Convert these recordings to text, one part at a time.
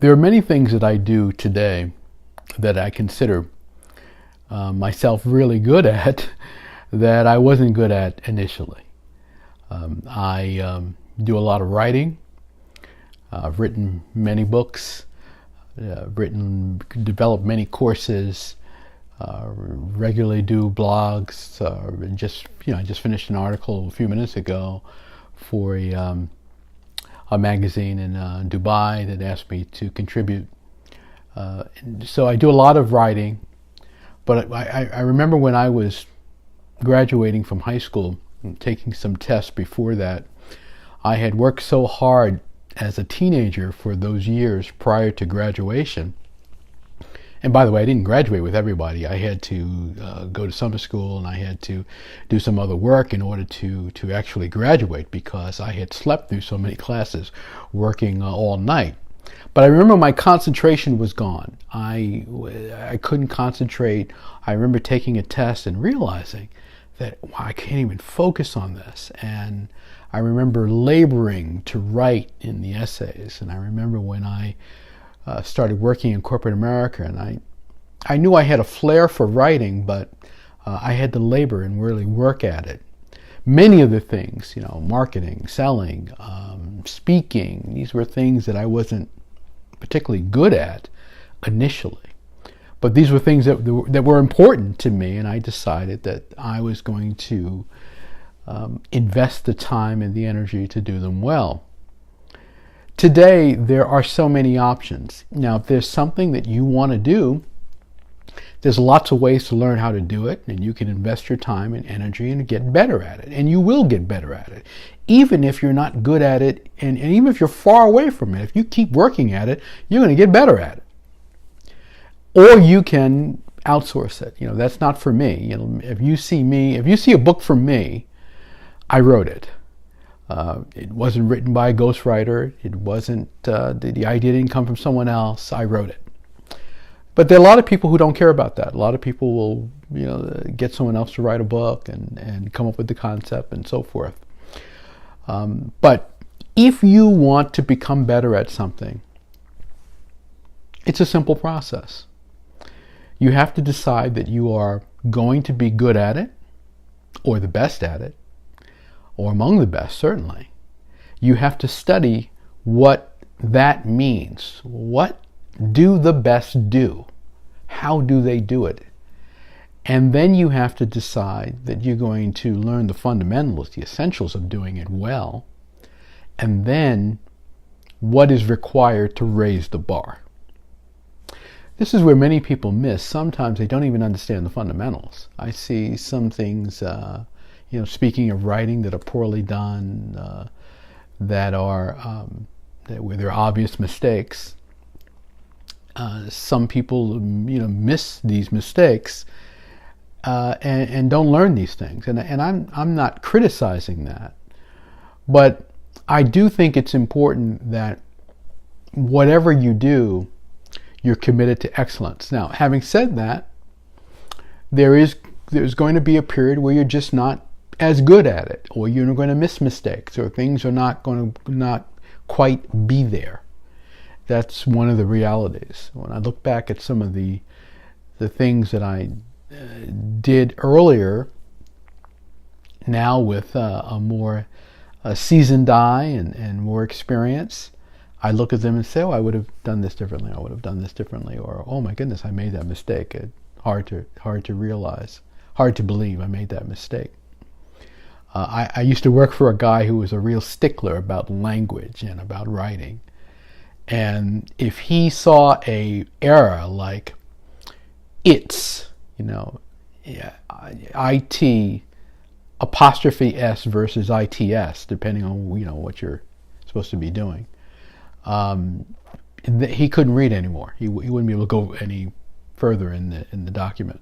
There are many things that I do today that I consider myself really good at that I wasn't good at initially. I do a lot of writing. I've written many books, developed many courses, regularly do blogs. I just finished an article a few minutes ago for a magazine in Dubai that asked me to contribute. So I do a lot of writing, but I remember when I was graduating from high school and taking some tests before that, I had worked so hard as a teenager for those years prior to graduation. And by the way, I didn't graduate with everybody. I had to go to summer school, and I had to do some other work in order to actually graduate, because I had slept through so many classes working all night. But I remember my concentration was gone. I couldn't concentrate. I remember taking a test and realizing that, wow, I can't even focus on this. And I remember laboring to write in the essays. And I remember when I started working in corporate America, and I knew I had a flair for writing, but I had to labor and really work at it. Many of the things, marketing, selling, speaking, these were things that I wasn't particularly good at initially. But these were things that were important to me, and I decided that I was going to invest the time and the energy to do them well. Today, there are so many options. Now, if there's something that you want to do, there's lots of ways to learn how to do it, and you can invest your time and energy and get better at it, and you will get better at it. Even if you're not good at it, and even if you're far away from it, if you keep working at it, you're going to get better at it. Or you can outsource it. That's not for me. If you see a book from me, I wrote it. It wasn't written by a ghostwriter. It wasn't, the idea didn't come from someone else. I wrote it. But there are a lot of people who don't care about that. A lot of people will, get someone else to write a book and come up with the concept and so forth. But if you want to become better at something, it's a simple process. You have to decide that you are going to be good at it, or the best at it, or among the best, certainly. You have to study what that means. What do the best do? How do they do it? And then you have to decide that you're going to learn the fundamentals, the essentials of doing it well, and then what is required to raise the bar. This is where many people miss. Sometimes they don't even understand the fundamentals. I see some things, speaking of writing, that are poorly done, where there are obvious mistakes. Some people, miss these mistakes and don't learn these things. And I'm not criticizing that, but I do think it's important that whatever you do, you're committed to excellence. Now, having said that, there's going to be a period where you're just not as good at it, or you're going to miss mistakes, or things are not quite be there. That's one of the realities. When I look back at some of the things that I did earlier, now with a more seasoned eye and more experience, I look at them and say, oh, I would have done this differently. I would have done this differently. Or, oh my goodness, I made that mistake. Hard to realize, hard to believe I made that mistake. I used to work for a guy who was a real stickler about language and about writing. And if he saw a error like it's, IT apostrophe S versus ITS, depending on, what you're supposed to be doing, he couldn't read anymore. He wouldn't be able to go any further in the document.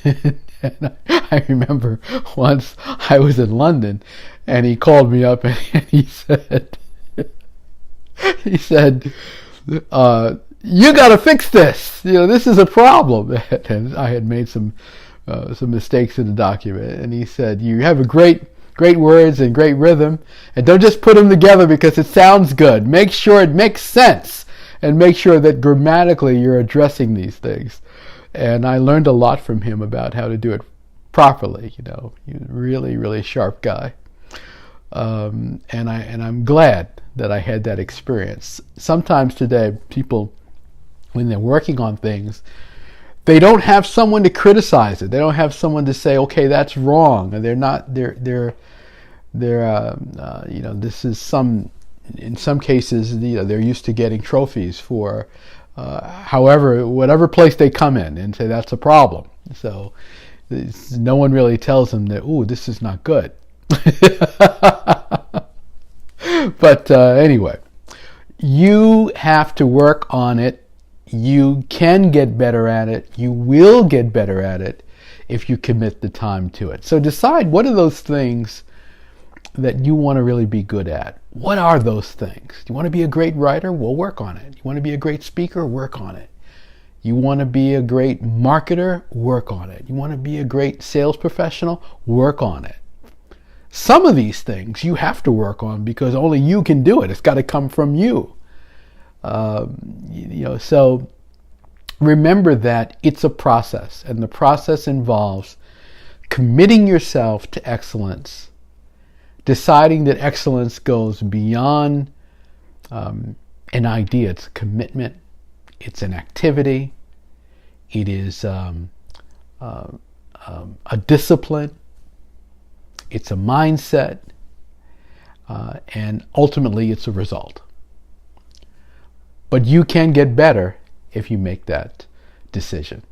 And I remember once I was in London, and he called me up and he said, you got to fix this. This is a problem. And I had made some mistakes in the document, and he said, you have a great words and great rhythm, and don't just put them together because it sounds good. Make sure it makes sense. and make sure that grammatically you're addressing these things. And I learned a lot from him about how to do it properly. He's a really, really sharp guy. And I'm glad that I had that experience. Sometimes today, people, when they're working on things, they don't have someone to criticize it. They don't have someone to say, okay, that's wrong. And this is in some cases, they're used to getting trophies for whatever place they come in, and say that's a problem. So no one really tells them that, ooh, this is not good. But anyway, you have to work on it. You can get better at it. You will get better at it if you commit the time to it. So decide, what are those things that you want to really be good at? What are those things? You want to be a great writer? Well, work on it. You want to be a great speaker? Work on it. You want to be a great marketer? Work on it. You want to be a great sales professional? Work on it. Some of these things you have to work on because only you can do it. It's got to come from you. So remember that it's a process, and the process involves committing yourself to excellence, deciding that excellence goes beyond an idea. It's a commitment. It's an activity. It is a discipline. It's a mindset. And ultimately, it's a result. But you can get better if you make that decision.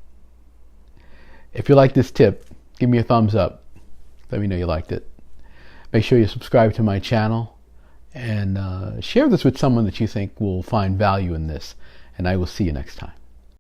If you like this tip, give me a thumbs up. Let me know you liked it. Make sure you subscribe to my channel and share this with someone that you think will find value in this. And I will see you next time.